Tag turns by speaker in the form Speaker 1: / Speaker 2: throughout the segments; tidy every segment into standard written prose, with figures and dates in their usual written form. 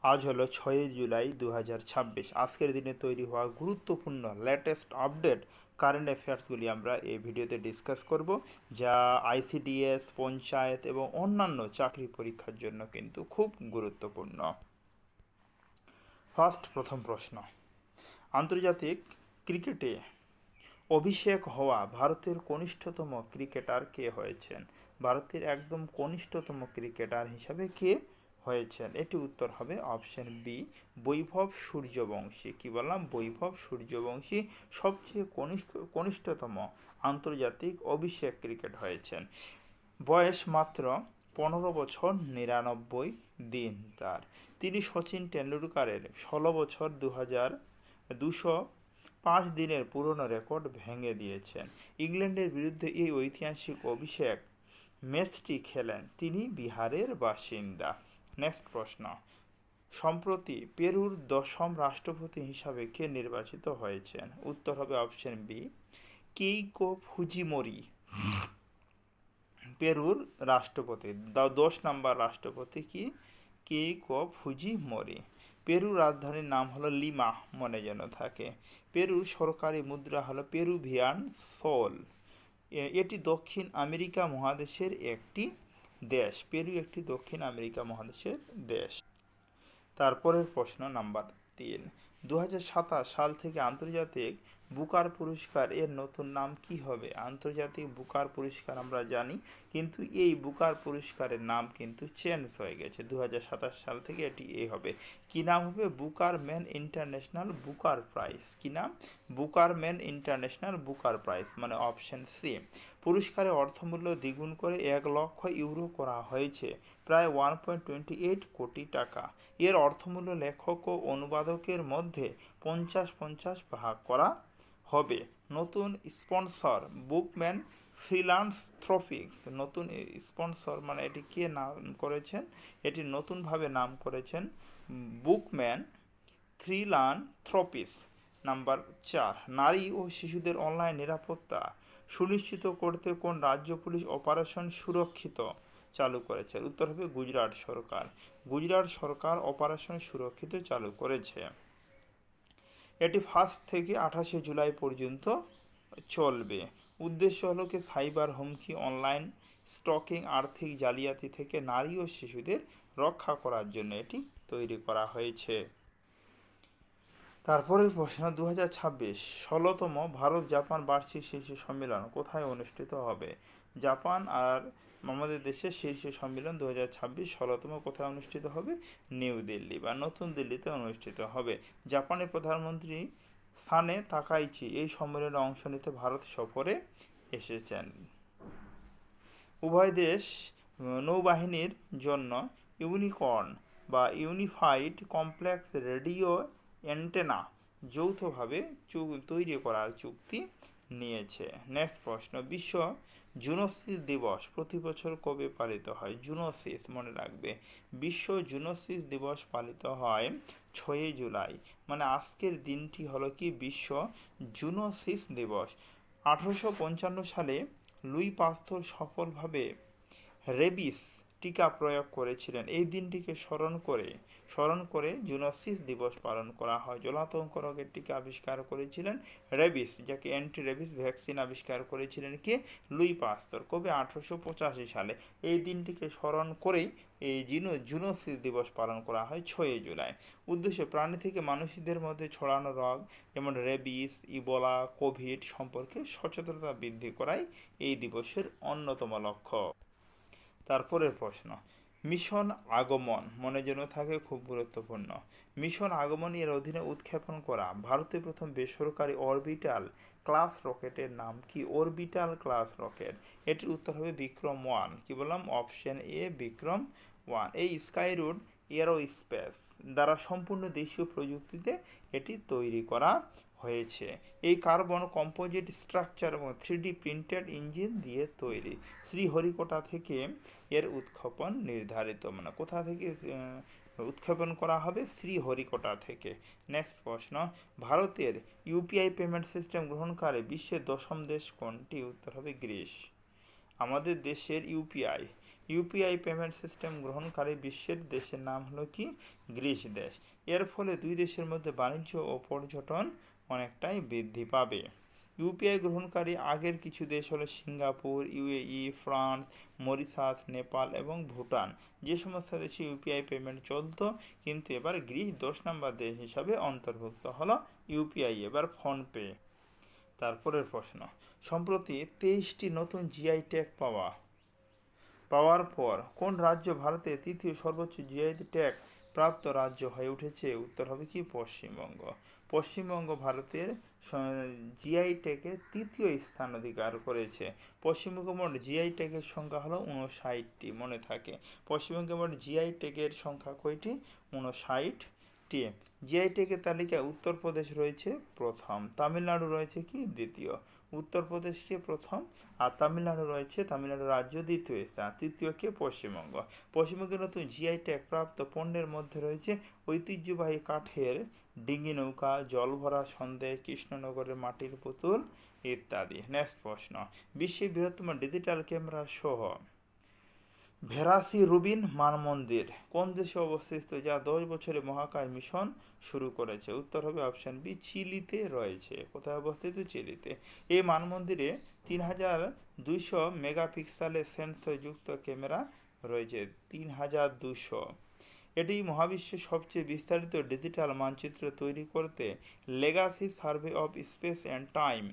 Speaker 1: আজ হলো 6 জুলাই 2026। আজকের দিনে তৈরি হওয়া গুরুত্বপূর্ণ লেটেস্ট আপডেট কারেন্ট অ্যাফেয়ার্সগুলি আমরা এই ভিডিওতে ডিসকাস করব, যা আইসিডিএস, পঞ্চায়েত এবং অন্যান্য চাকরি পরীক্ষার জন্য কিন্তু খুব গুরুত্বপূর্ণ। প্রথম প্রশ্ন, আন্তর্জাতিক ক্রিকেটে অভিষেক হওয়া ভারতের কনিষ্ঠতম ক্রিকেটার কে হয়েছেন? ভারতের একদম কনিষ্ঠতম ক্রিকেটার হিসাবে কে হয়েছেন? এটি উত্তর হবে অপশন বি, বৈভব সূর্যবংশী। কি বললাম? বৈভব সূর্যবংশী সবচেয়ে কনিষ্ঠতম আন্তর্জাতিক অভিষেক ক্রিকেট হয়েছেন। বয়স মাত্র 15 বছর 99 দিন তার। তিনি সচিন টেন্ডুলকারের 16 বছর 205 দিনের পুরনো রেকর্ড ভেঙে দিয়েছেন। ইংল্যান্ডের বিরুদ্ধে এই ঐতিহাসিক অভিষেক ম্যাচটি খেলেন তিনি বিহারের বাসিন্দা। নেক্সট প্রশ্ন, সম্প্রতি পেরুর 10ম রাষ্ট্রপতি হিসাবে কে নির্বাচিত হয়েছেন? উত্তর হবে অপশন বি, কেইকো ফুজিমোরি। পেরুর রাষ্ট্রপতি 10 নম্বর রাষ্ট্রপতি কি? Keiko Fujimori. পেরুর রাজধানীর নাম হলো লিমা, মনে যেন থাকে। পেরুর সরকারি মুদ্রা হলো পেরুভিয়ান সোল। এটি দক্ষিণ আমেরিকা মহাদেশের একটি দেশ। পেরু একটি দক্ষিণ আমেরিকা মহাদেশের দেশ। তারপরের প্রশ্ন নাম্বার 3, 2027 সাল থেকে আন্তর্জাতিক বুকার পুরস্কার এর নতুন নাম কি হবে? আন্তর্জাতিক বুকার পুরস্কার আমরা জানি, কিন্তু এই বুকার পুরস্কারের নাম কিন্তু চেঞ্জ হয়ে গেছে। 2027 সাল থেকে এটি হবে। কি নাম হবে? Booker man international Booker prize. কি নাম? Booker man international Booker prize, মানে অপশন সি। পুরস্কারের অর্থমূল্য দ্বিগুণ করে 1,00,000 ইউরো করা হয়েছে, প্রায় 1.28 কোটি টাকা। এর অর্থমূল্য লেখক ও অনুবাদকের মধ্যে 50-50 ভাগ করা হবে। নতুন স্পন্সর বুকম্যান ফিলান্থ্রপিক্স। নতুন স্পন্সর মানে এটি কে নাম করেছেন? এটি নতুনভাবে নাম করেছেন বুকম্যান ফিলান্থ্রপিস। নাম্বার 4, নারী ও শিশুদের অনলাইন নিরাপত্তা সুনিশ্চিত করতে কোন রাজ্য পুলিশ অপারেশন সুরক্ষিত চালু করেছে? উত্তর হবে গুজরাট সরকার। গুজরাট সরকার অপারেশন সুরক্ষিত চালু করেছে। এটি 1 থেকে 28 জুলাই পর্যন্ত চলবে। উদ্দেশ্য হলো কি সাইবার হুমকি, অনলাইন স্টকিং, আর্থিক জালিয়াতি থেকে নারী ও শিশুদের রক্ষা করার জন্য এটি তৈরি করা হয়েছে। তারপরের প্রশ্ন, 2026 16তম ভারত জাপান বার্ষিক শীর্ষ সম্মেলন কোথায় অনুষ্ঠিত হবে? জাপান আর আমাদের দেশের শীর্ষ সম্মেলন 2026 16তম কোথায় অনুষ্ঠিত হবে? নিউ দিল্লি বা নতুন দিল্লিতে অনুষ্ঠিত হবে। জাপানের প্রধানমন্ত্রী সানে তাকাইচি এই সম্মেলনে অংশ নিতে ভারত সফরে এসেছেন। উভয় দেশ নৌবাহিনীর জন্য ইউনিকর্ন বা ইউনিফাইড কমপ্লেক্স রেডিও অ্যান্টেনা যৌথভাবে তৈরি করার চুক্তি নিয়েছে। নেক্সট প্রশ্ন, বিশ্ব জুনোসিস দিবস প্রতি বছর কবে পালিত হয়? জুনোসিস মনে রাখবে, বিশ্ব জুনোসিস দিবস পালিত হয় 6 জুলাই, মানে আজকের দিনটি হলো কি বিশ্ব জুনোসিস দিবস। 1855 সালে লুই পাস্তর সফলভাবে রেবিস টিকা প্রয়োগ করেছিলেন। এই দিনটিকে স্মরণ করে জুনোসিস দিবস পালন করা হয়। জলাতঙ্ক রোগের টিকা আবিষ্কার করেছিলেন রেবিস, যাকে অ্যান্টি রেবিস ভ্যাকসিন আবিষ্কার করেছিলেন কে? লুই পাস্তর। কবে? 1885 সালে। এই দিনটিকে স্মরণ করেই এই জুনোসিস দিবস পালন করা হয় 6 জুলাই। উদ্দেশ্য প্রাণী থেকে মানুষদের মধ্যে ছড়ানো রোগ যেমন রেবিস, ইবোলা, কোভিড সম্পর্কে সচেতনতা বৃদ্ধি করাই এই দিবসের অন্যতম লক্ষ্য। তারপরের প্রশ্ন, মিশন আগমন মনে যেন থাকে, খুব গুরুত্বপূর্ণ। মিশন আগমন এর অধীনে উৎক্ষেপণ করা ভারতের প্রথম বেসরকারি অরবিটাল ক্লাস রকেটের নাম কি? Orbital class rocket. এটির উত্তর হবে বিক্রম-1। কি বললাম? Option A Vikram one. এই স্কাইরুট এরোস্পেস দ্বারা সম্পূর্ণ দেশীয় প্রযুক্তিতে এটি তৈরি করা হয়েছে। এই কার্বন কম্পোজিট স্ট্রাকচার এবং 3D প্রিন্টেড ইঞ্জিন দিয়ে তৈরি। শ্রীহরিকোটা থেকে এর উৎক্ষেপণ নির্ধারিত, মানে কোথা থেকে উৎক্ষেপণ করা হবে? শ্রীহরিকোটা থেকে। নেক্সট প্রশ্ন, ভারতের ইউপিআই পেমেন্ট সিস্টেম গ্রহণকারী বিশ্বের 10ম দেশ কোনটি? উত্তর হবে গ্রিস। আমাদের দেশের ইউপিআই ইউপিআই পেমেন্ট সিস্টেম গ্রহণকারী বিশ্বের দেশের নাম হলো কি? গ্রিস দেশ। এর ফলে দুই দেশের মধ্যে বাণিজ্য ও পর্যটন অনেকটাই বৃদ্ধি পাবে। ইউপিআই গ্রহণকারী আগের কিছু দেশ হলো Singapore, UAE, France, Mauritius, Nepal এবং ভুটান। যে সমস্ত দেশে ইউপিআই পেমেন্ট চলতো, কিন্তু এবার গ্রিস 10 নম্বর দেশ হিসাবে অন্তর্ভুক্ত হলো ইউপিআই, এবার ফোনপে। তারপরের প্রশ্ন, সম্প্রতি 23টি নতুন জিআই ট্যাগ পাওয়ার পর কোন রাজ্য ভারতের তৃতীয় সর্বোচ্চ জিআই ট্যাগ প্রাপ্ত রাজ্য হয়ে উঠেছে? উত্তর হবে কি? পশ্চিমবঙ্গ। পশ্চিমবঙ্গ ভারতের জিআই ট্যাগে তৃতীয় স্থান অধিকার করেছে। পশ্চিমবঙ্গ মোট জিআই ট্যাগের সংখ্যা হলো 59টি, মনে থাকে। পশ্চিমবঙ্গে মোট জিআই ট্যাগের সংখ্যা কয়টি? 59টি। জিআই ট্যাগের তালিকায় উত্তরপ্রদেশ রয়েছে প্রথম, তামিলনাড়ু রয়েছে কি? দ্বিতীয়। উত্তরপ্রদেশকে প্রথম, আর তামিলনাড়ু রয়েছে, তামিলনাড়ু রাজ্য দ্বিতীয় স্থান, তৃতীয় কে? পশ্চিমবঙ্গ। পশ্চিমবঙ্গের নতুন জিআই ট্যাগ প্রাপ্ত পণ্যের মধ্যে রয়েছে ঐতিহ্যবাহী কাঠের ডিঙি নৌকা, জলভরা সন্দেশ, কৃষ্ণনগরের মাটির পুতুল ইত্যাদি। নেক্সট প্রশ্ন, বিশ্বের বৃহত্তম ডিজিটাল ক্যামেরা সহ ভেরাসি রুবিন মানমন্দির কোন দেশে অবস্থিত, যা 10 বছরে মহাকাশ মিশন শুরু করেছে? উত্তর হবে অপশন বি, চিলিতে রয়েছে। কোথায় অবস্থিত? চিলিতে। এই মানমন্দিরে 3200 মেগাপিক্সেলের সেন্সর যুক্ত ক্যামেরা রয়েছে, 3200। এটি মহাবিশ্বের সবচেয়ে বিস্তারিত ডিজিটাল মানচিত্র তৈরি করতে legacy survey of speech and time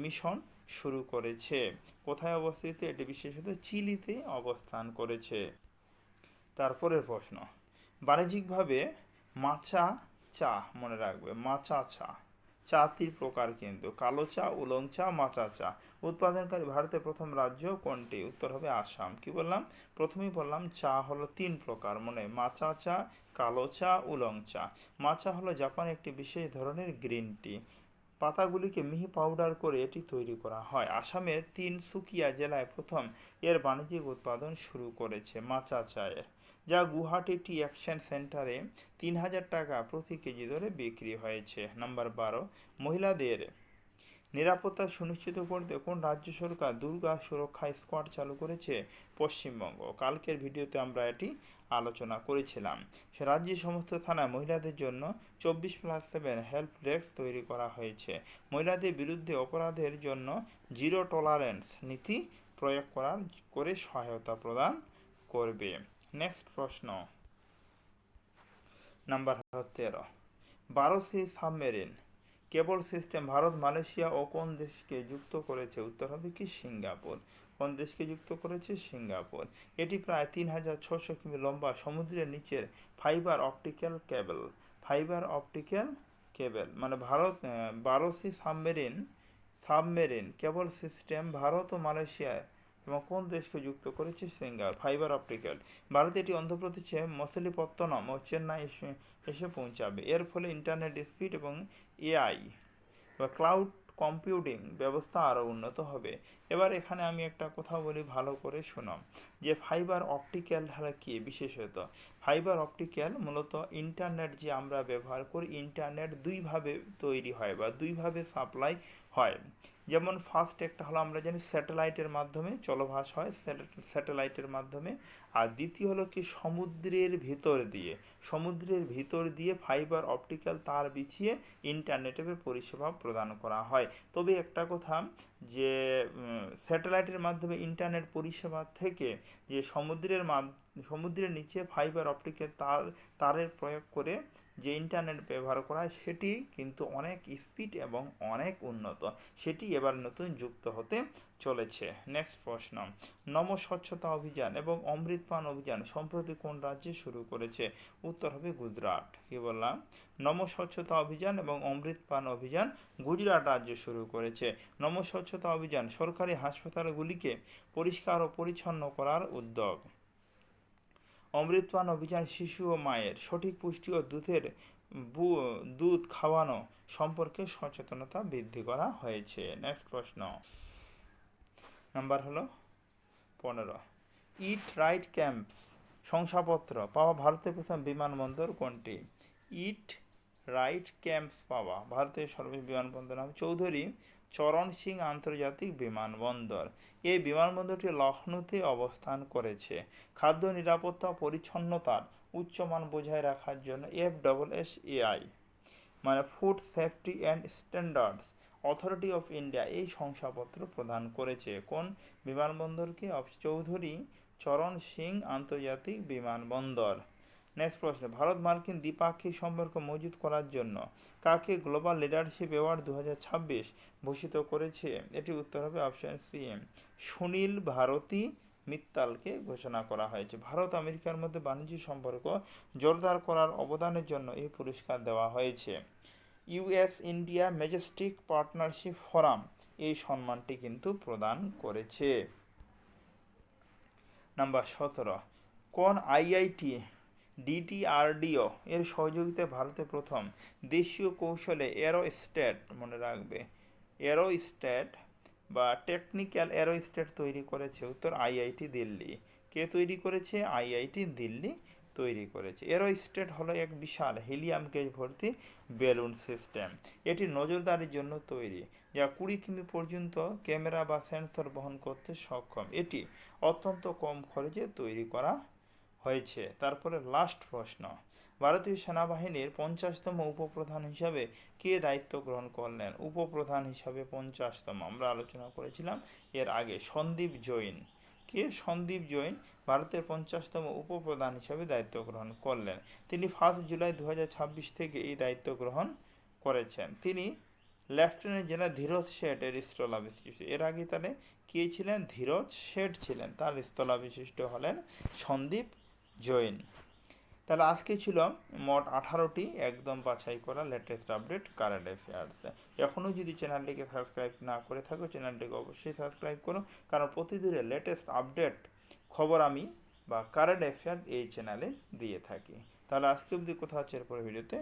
Speaker 1: mission শুরু করেছে। কোথায় অবস্থিত? এটি বিশেষত চিলিতে অবস্থান করেছে। তারপরের প্রশ্ন, বাণিজ্যিকভাবে মাচা চা, মনে রাখবে মাচা চা, চা 3 প্রকার কিন্তু, কালো চা, উলং চা, মাচা চা। উৎপাদনকারী ভারতের প্রথম রাজ্য কোনটি? উত্তর হবে আসাম। কি বললাম? প্রথমেই বললাম চা হলো 3 প্রকার, মানে মাচা চা, কালো চা, উলং চা। মাচা হলো জাপানের একটি বিশেষ ধরনের গ্রিন টি, পাতাগুলিকে মিহি পাউডার করে এটি তৈরি করা হয়। আসামের তিনসুকিয়া জেলায় প্রথম এর বাণিজ্যিক উৎপাদন শুরু করেছে মাচা চায়ের, যা গুয়াহাটি টি এক্সচেঞ্জ সেন্টারে 3000 টাকা প্রতি কেজি দরে বিক্রি হয়েছে। নাম্বার 12, মহিলাদের নিরাপত্তা সুনিশ্চিত করতে কোন রাজ্য সরকার দুর্গা সুরক্ষা স্কোয়াড চালু করেছে? পশ্চিমবঙ্গ। কালকের ভিডিওতে আমরা এটি আলোচনা করেছিলাম। সে রাজ্যের সমস্ত থানায় মহিলাদের জন্য 24/7 হেল্প ডেস্ক তৈরি করা হয়েছে। মহিলাদের বিরুদ্ধে অপরাধের জন্য জিরো টলারেন্স নীতি প্রয়োগ করে সহায়তা প্রদান করবে। নেক্সট প্রশ্ন, number 13, 12 submarine cable system Bharat, Malaysia ও কোন দেশকে যুক্ত করেছে? উত্তর হবে কি? সিঙ্গাপুর। কোন দেশকে যুক্ত করেছে? সিঙ্গাপুর। এটি প্রায় 3600 কিমি লম্বা সমুদ্রের নিচের ফাইবার অপটিক্যাল কেবল, মানে Bharat 12 submarine cable system Bharat ও মালয়েশিয়া এবং কোন দেশকে যুক্ত করেছে? সিঙ্গাপুর। Fibre optical. ভারতে এটি অন্ধ্রপ্রদেশে মছলিপত্তনম ও চেন্নাই এসে পৌঁছাবে। এর ফলে ইন্টারনেট স্পিড এবং এআই বা ক্লাউড কম্পিউটিং ব্যবস্থা আরও উন্নত হবে। এবার এখানে আমি একটা কথা বলি, ভালো করে শোনো, যে ফাইবার অপটিক্যাল ধারা কি? বিশেষত ফাইবার অপটিক্যাল মূলত ইন্টারনেট যে আমরা ব্যবহার করি, ইন্টারনেট দুইভাবে তৈরি হয় বা দুইভাবে সাপ্লাই হয়। যেমন ফার্স্ট একটা হলো আমরা জানি স্যাটেলাইটের মাধ্যমে চলভাস হয়, স্যাটেলাইটের মাধ্যমে। আর দ্বিতীয় হলো কি? সমুদ্রের ভিতর দিয়ে ফাইবার অপটিক্যাল তার বিছিয়ে ইন্টারনেটের পরিষেবা প্রদান করা হয়। তবে একটা কথা, যে স্যাটেলাইটের মাধ্যমে ইন্টারনেট পরিষেবা থেকে যে সমুদ্রের নিচে ফাইবার অপটিক্যাল তারের প্রয়োগ করে যে ইন্টারনেট ব্যবহার করা হয়, সেটি কিন্তু অনেক স্পিড এবং অনেক উন্নত, সেটি এবার নতুন যুক্ত হতে চলেছে। নেক্সট প্রশ্ন, নম স্বচ্ছতা অভিযান এবং অমৃত পান অভিযান সম্প্রতি কোন রাজ্যে শুরু করেছে? উত্তর হবে গুজরাট। কি বললাম? নম স্বচ্ছতা অভিযান এবং অমৃত পান অভিযান গুজরাট রাজ্য শুরু করেছে। নম স্বচ্ছতা অভিযান সরকারি হাসপাতালগুলিকে পরিষ্কার ও পরিচ্ছন্ন করার উদ্যোগ। অমৃতপান অভিযান শিশু ও মায়ের সঠিক পুষ্টি ও দুধ খাওয়ানো সম্পর্কে সচেতনতা বৃদ্ধি করা হয়েছে। নেক্সট প্রশ্ন, নাম্বার হলো 15, ইট রাইট ক্যাম্পস শংসাপত্র পাওয়া ভারতের প্রথম বিমানবন্দর কোনটি? ইট রাইট ক্যাম্পস পাওয়া ভারতের সর্বশেষ বিমানবন্দর নাম চৌধুরী চরণ সিং আন্তর্জাতিক বিমানবন্দর। এই বিমানবন্দরটি লখনৌতে অবস্থান করেছে। খাদ্য নিরাপত্তা ও পরিচ্ছন্নতার উচ্চমান বজায় রাখার জন্য FSSAI মানে food safety and standards authority of India এই শংসাপত্র প্রদান করেছে। কোন বিমানবন্দরকে? চৌধুরী চরণ সিং আন্তর্জাতিক বিমানবন্দর। নেক্সট প্রশ্ন, ভারত মার্কিন দ্বিপাক্ষিক সম্পর্ক মজবুত করার জন্য কাকে গ্লোবাল লিডারশিপ অ্যাওয়ার্ড 2026 ভূষিত করেছে? এটি উত্তর হবে অপশন সি, সুনীল ভারতী মিত্তালকে ঘোষণা করা হয়েছে। ভারত আমেরিকার মধ্যে বাণিজ্য সম্পর্ক জোরদার করার অবদানের জন্য এই পুরস্কার দেওয়া হয়েছে। US India Majestic partnership forum এই সম্মানটি কিন্তু প্রদান করেছে। নাম্বার 17, কোন IIT DTRDO এর সহযোগিতায় ভারতে প্রথম দেশীয় কৌশলে এরোস্টেট, মনে রাখবে এরোস্টেট বা টেকনিক্যাল এরোস্টেট তৈরি করেছে? উত্তর IIT দিল্লি। কে তৈরি করেছে? IIT দিল্লি তৈরি করেছে। এরোস্টেট হলো এক বিশাল হিলিয়াম গ্যাস ভর্তি বেলুন সিস্টেম। এটি নজরদারির জন্য তৈরি, যা 20 কিমি পর্যন্ত ক্যামেরা বা সেন্সর বহন করতে সক্ষম। এটি অত্যন্ত কম খরচে তৈরি করা হয়েছে। তারপরে লাস্ট প্রশ্ন, ভারতীয় সেনাবাহিনীর 50তম উপপ্রধান হিসাবে কে দায়িত্ব গ্রহণ করলেন? উপপ্রধান হিসাবে 50তম আমরা আলোচনা করেছিলাম এর আগে, সন্দীপ জৈন। কে? সন্দীপ জৈন ভারতের 50তম উপপ্রধান হিসাবে দায়িত্ব গ্রহণ করলেন। তিনি 1 জুলাই 2026 থেকে এই দায়িত্ব গ্রহণ করেছেন। তিনি লেফটেন্যান্ট জেনারেল ধীরজ শেঠ এর স্থলাভিষিক্ত। এর আগে তাহলে কে ছিলেন? ধীরজ শেঠ ছিলেন, তার স্থলাভিষিক্ত হলেন সন্দীপ জৈন। তাহলে আজকে ছিল মোট 18টি একদম বাছাই করা লেটেস্ট আপডেট কারেন্ট অ্যাফেয়ার্স। এখনও যদি চ্যানেলটিকে সাবস্ক্রাইব না করে থাকো, চ্যানেলটিকে অবশ্যই সাবস্ক্রাইব করো, কারণ প্রতিদিনের লেটেস্ট আপডেট খবর আমি বা কারেন্ট অ্যাফেয়ার্স এই চ্যানেলে দিয়ে থাকি। তাহলে আজকে অবধি কথা হচ্ছে এরপরে ভিডিওতে।